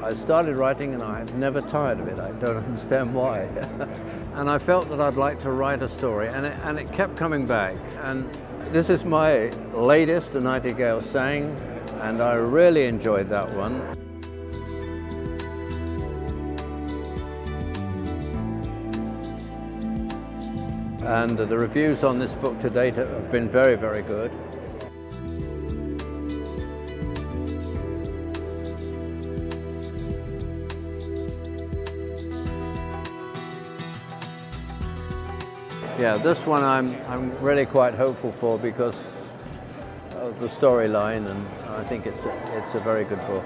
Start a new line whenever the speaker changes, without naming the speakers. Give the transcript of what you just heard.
I started writing and I have never tired of it. I don't understand why. And I felt that I'd like to write a story, and it kept coming back. And this is my latest, A Nightingale Sang, and I really enjoyed that one. And the reviews on this book to date have been very, very good. Yeah, this one I'm really quite hopeful for because of the storyline, and I think it's a very good book.